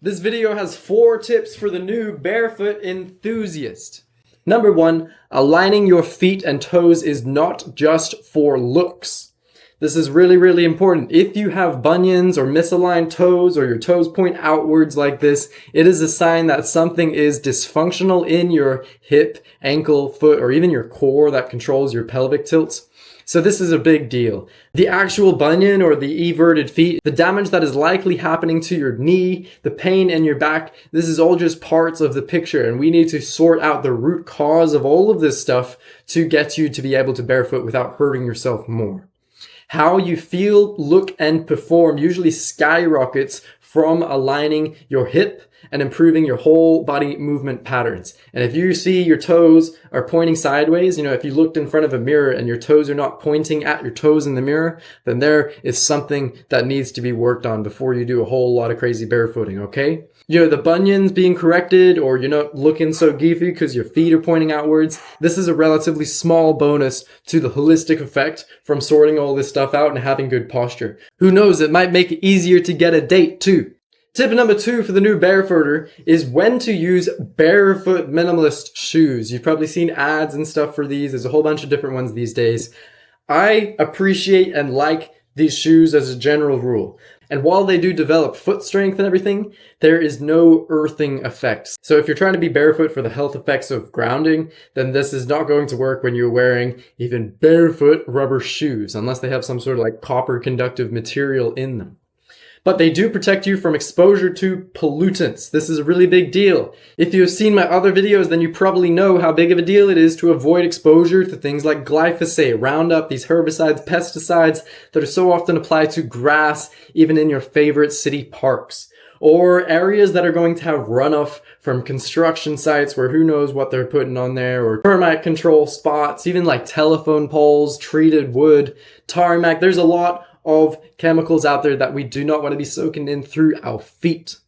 This video has 4 tips for the new Barefoot Enthusiast. Number 1, aligning your feet and toes is not just for looks. This is really important. If you have bunions or misaligned toes or your toes point outwards like this, it is a sign that something is dysfunctional in your hip, ankle, foot, or even your core that controls your pelvic tilts. So this is a big deal. The actual bunion or the everted feet, the damage that is likely happening to your knee, the pain in your back, this is all just parts of the picture, and we need to sort out the root cause of all of this stuff to get you to be able to barefoot without hurting yourself more. How you feel, look, and perform usually skyrockets from aligning your hip and improving your whole body movement patterns. And if you see your toes are pointing sideways, if you looked in front of a mirror and your toes are not pointing at your toes in the mirror, then there is something that needs to be worked on before you do a whole lot of crazy barefooting, okay? The bunions being corrected, or you're not looking so geefy because your feet are pointing outwards. This is a relatively small bonus to the holistic effect from sorting all this stuff out and having good posture. Who knows, it might make it easier to get a date too. Tip number 2 for the new barefooter is when to use barefoot minimalist shoes. You've probably seen ads and stuff for these. There's a whole bunch of different ones these days. I appreciate and like these shoes as a general rule. And while they do develop foot strength and everything, there is no earthing effect. So if you're trying to be barefoot for the health effects of grounding, then this is not going to work when you're wearing even barefoot rubber shoes, unless they have some sort of copper conductive material in them. But they do protect you from exposure to pollutants. This is a really big deal. If you have seen my other videos, then you probably know how big of a deal it is to avoid exposure to things like glyphosate, Roundup, these herbicides, pesticides that are so often applied to grass, even in your favorite city parks. Or areas that are going to have runoff from construction sites where who knows what they're putting on there, or termite control spots, even like telephone poles, treated wood, tarmac. There's a lot of chemicals out there that we do not want to be soaking in through our feet.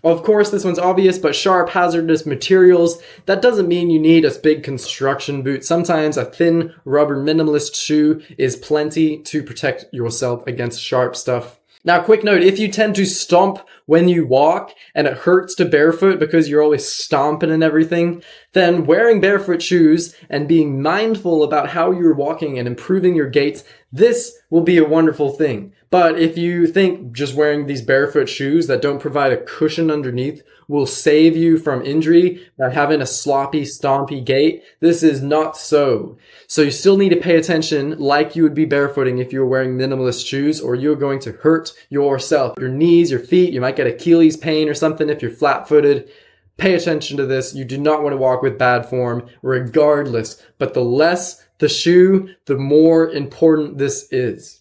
Of course, this one's obvious, but sharp, hazardous materials, that doesn't mean you need a big construction boot. Sometimes a thin rubber minimalist shoe is plenty to protect yourself against sharp stuff. Now, quick note, if you tend to stomp when you walk and it hurts to barefoot because you're always stomping and everything, then wearing barefoot shoes and being mindful about how you're walking and improving your gait, this will be a wonderful thing. But if you think just wearing these barefoot shoes that don't provide a cushion underneath will save you from injury by having a sloppy, stompy gait, this is not so. So you still need to pay attention like you would be barefooting if you were wearing minimalist shoes, or you're going to hurt yourself. Your knees, your feet, you might get Achilles pain or something if you're flat-footed. Pay attention to this. You do not want to walk with bad form regardless, but the less the shoe, the more important this is.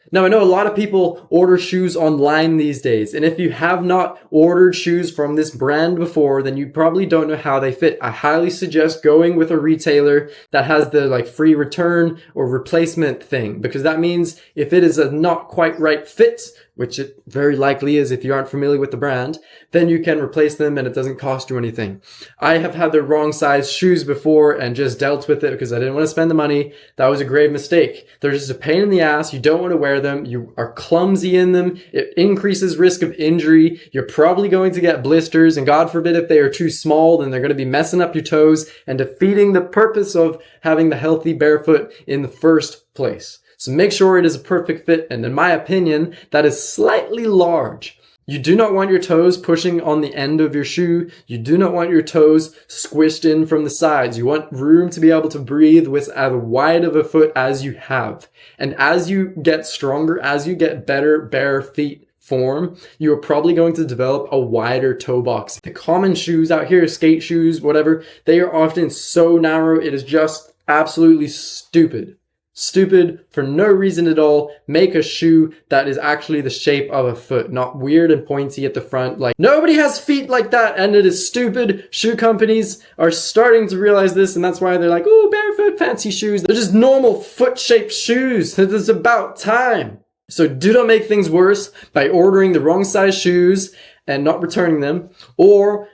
Now, I know a lot of people order shoes online these days, and if you have not ordered shoes from this brand before, then you probably don't know how they fit. I highly suggest going with a retailer that has the free return or replacement thing, because that means if it is a not quite right fit, which it very likely is if you aren't familiar with the brand, then you can replace them and it doesn't cost you anything. I have had the wrong size shoes before and just dealt with it because I didn't want to spend the money. That was a grave mistake. They're just a pain in the ass. You don't want to wear them. You are clumsy in them. It increases risk of injury. You're probably going to get blisters, and God forbid if they are too small, then they're going to be messing up your toes and defeating the purpose of having the healthy barefoot in the first place. So make sure it is a perfect fit, and in my opinion, that is slightly large. You do not want your toes pushing on the end of your shoe. You do not want your toes squished in from the sides. You want room to be able to breathe with as wide of a foot as you have. And as you get stronger, as you get better bare feet form, you are probably going to develop a wider toe box. The common shoes out here, skate shoes, whatever, they are often so narrow, it is just absolutely stupid. Stupid for no reason at all. Make a shoe that is actually the shape of a foot, not weird and pointy at the front. Nobody has feet like that, and it is stupid. Shoe companies are starting to realize this, and that's why they're like, oh, barefoot fancy shoes. They're just normal foot-shaped shoes. It is about time. So do not make things worse by ordering the wrong size shoes and not returning them, or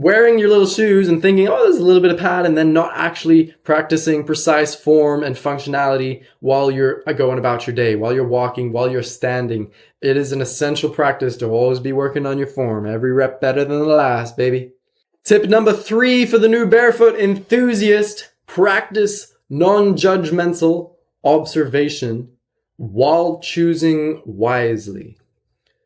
wearing your little shoes and thinking, oh, there's a little bit of pad, and then not actually practicing precise form and functionality while you're going about your day, while you're walking, while you're standing. It is an essential practice to always be working on your form. Every rep better than the last, baby. Tip number 3 for the new barefoot enthusiast: practice non-judgmental observation while choosing wisely.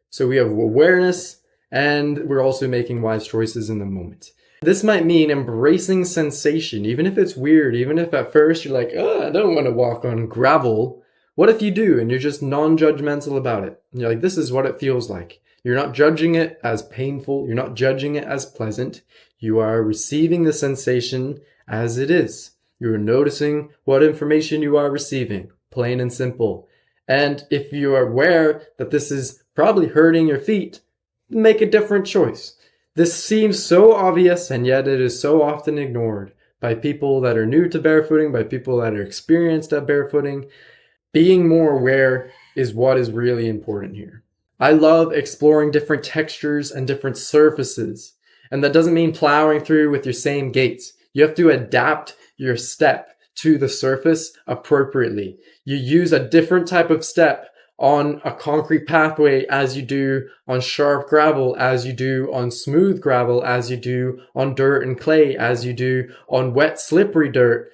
So we have awareness, and we're also making wise choices in the moment. This might mean embracing sensation, even if it's weird, even if at first you're like, oh, I don't want to walk on gravel. What if you do, and you're just non-judgmental about it? And you're like, this is what it feels like. You're not judging it as painful. You're not judging it as pleasant. You are receiving the sensation as it is. You're noticing what information you are receiving, plain and simple. And if you are aware that this is probably hurting your feet, make a different choice. This seems so obvious, and yet it is so often ignored by people that are new to barefooting, by people that are experienced at barefooting. Being more aware is what is really important here. I love exploring different textures and different surfaces. And that doesn't mean plowing through with your same gaits. You have to adapt your step to the surface appropriately. You use a different type of step on a concrete pathway as you do on sharp gravel, as you do on smooth gravel, as you do on dirt and clay, as you do on wet, slippery dirt.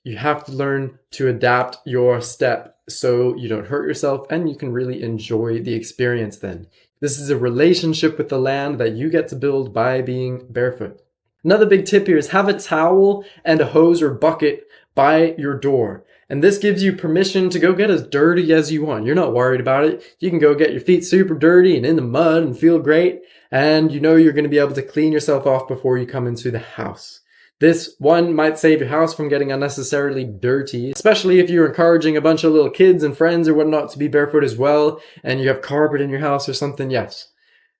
You have to learn to adapt your step so you don't hurt yourself and you can really enjoy the experience then. This is a relationship with the land that you get to build by being barefoot. Another big tip here is have a towel and a hose or bucket by your door. And this gives you permission to go get as dirty as you want. You're not worried about it. You can go get your feet super dirty and in the mud and feel great. And you know you're going to be able to clean yourself off before you come into the house. This one might save your house from getting unnecessarily dirty, especially if you're encouraging a bunch of little kids and friends or whatnot to be barefoot as well, and you have carpet in your house or something. Yes.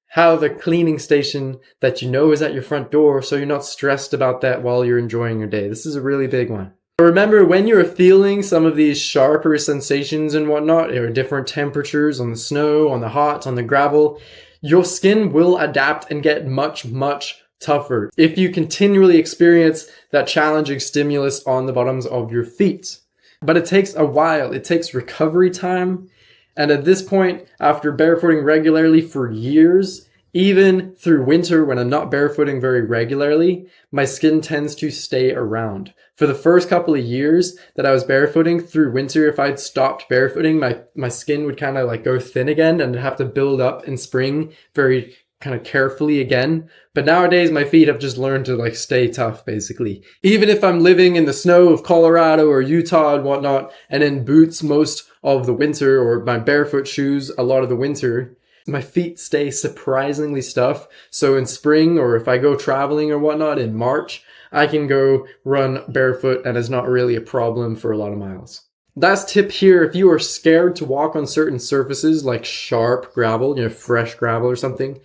Have a cleaning station that you know is at your front door so you're not stressed about that while you're enjoying your day. This is a really big one. Remember, when you're feeling some of these sharper sensations and whatnot, or different temperatures on the snow, on the hot, on the gravel, your skin will adapt and get much, much tougher if you continually experience that challenging stimulus on the bottoms of your feet. But it takes a while. It takes recovery time. And at this point, after barefooting regularly for years, even through winter when I'm not barefooting very regularly, my skin tends to stay around. For the first couple of years that I was barefooting through winter, if I'd stopped barefooting, my skin would kind of like go thin again and I'd have to build up in spring very kind of carefully again. But nowadays my feet have just learned to like stay tough basically. Even if I'm living in the snow of Colorado or Utah and whatnot, and in boots most of the winter, or my barefoot shoes a lot of the winter, my feet stay surprisingly tough. So in spring, or if I go traveling or whatnot in March, I can go run barefoot and it's not really a problem for a lot of miles. Last tip here, if you are scared to walk on certain surfaces like sharp gravel, fresh gravel or something,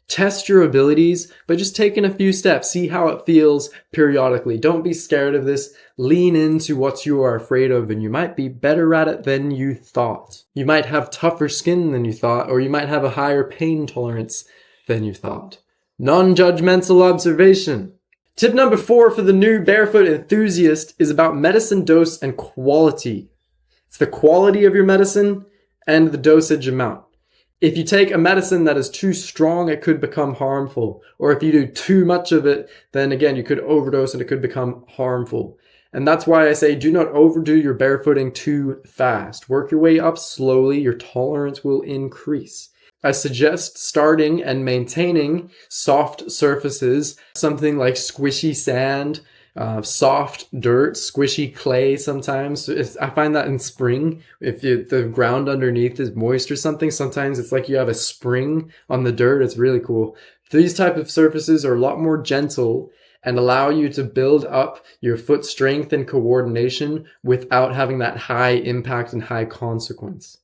test your abilities by just taking a few steps. See how it feels periodically. Don't be scared of this. Lean into what you are afraid of, and you might be better at it than you thought. You might have tougher skin than you thought, or you might have a higher pain tolerance than you thought. Non-judgmental observation. Tip number 4 for the new barefoot enthusiast is about medicine dose and quality. It's the quality of your medicine and the dosage amount. If you take a medicine that is too strong, it could become harmful. Or if you do too much of it, then again, you could overdose and it could become harmful. And that's why I say do not overdo your barefooting too fast. Work your way up slowly. Your tolerance will increase. I suggest starting and maintaining soft surfaces, something like squishy sand, soft dirt, squishy clay sometimes. I find that in spring, if the ground underneath is moist or something, sometimes it's like you have a spring on the dirt. It's really cool. These type of surfaces are a lot more gentle and allow you to build up your foot strength and coordination without having that high impact and high consequence.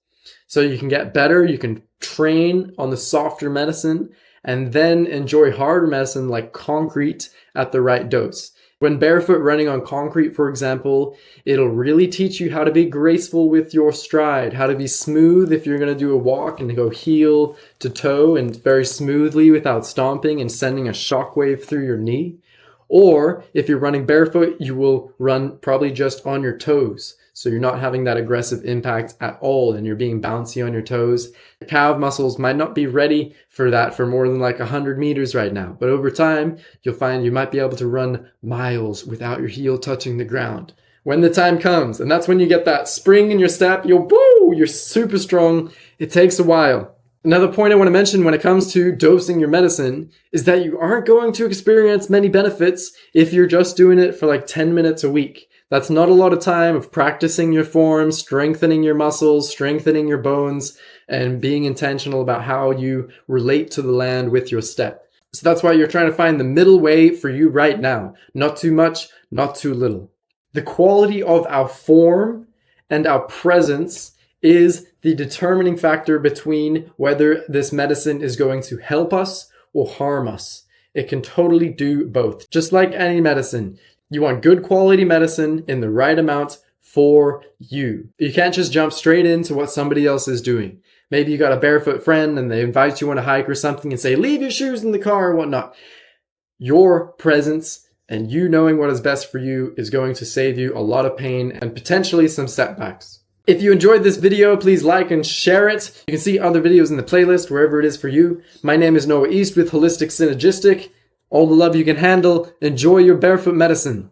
So you can get better, you can train on the softer medicine, and then enjoy harder medicine like concrete at the right dose. When barefoot running on concrete, for example, it'll really teach you how to be graceful with your stride, how to be smooth if you're going to do a walk and go heel to toe and very smoothly without stomping and sending a shockwave through your knee. Or if you're running barefoot, you will run probably just on your toes. So you're not having that aggressive impact at all and you're being bouncy on your toes. Your calf muscles might not be ready for that for more than like 100 meters right now. But over time, you'll find you might be able to run miles without your heel touching the ground. When the time comes, and that's when you get that spring in your step, you're super strong. It takes a while. Another point I want to mention when it comes to dosing your medicine is that you aren't going to experience many benefits if you're just doing it for like 10 minutes a week. That's not a lot of time of practicing your form, strengthening your muscles, strengthening your bones, and being intentional about how you relate to the land with your step. So that's why you're trying to find the middle way for you right now. Not too much, not too little. The quality of our form and our presence is the determining factor between whether this medicine is going to help us or harm us. It can totally do both. Just like any medicine, you want good quality medicine in the right amount for you. You can't just jump straight into what somebody else is doing. Maybe you got a barefoot friend and they invite you on a hike or something and say, leave your shoes in the car or whatnot. Your presence and you knowing what is best for you is going to save you a lot of pain and potentially some setbacks. If you enjoyed this video, please like and share it. You can see other videos in the playlist, wherever it is for you. My name is Noah East with Holistic Synergistic. All the love you can handle. Enjoy your barefoot medicine.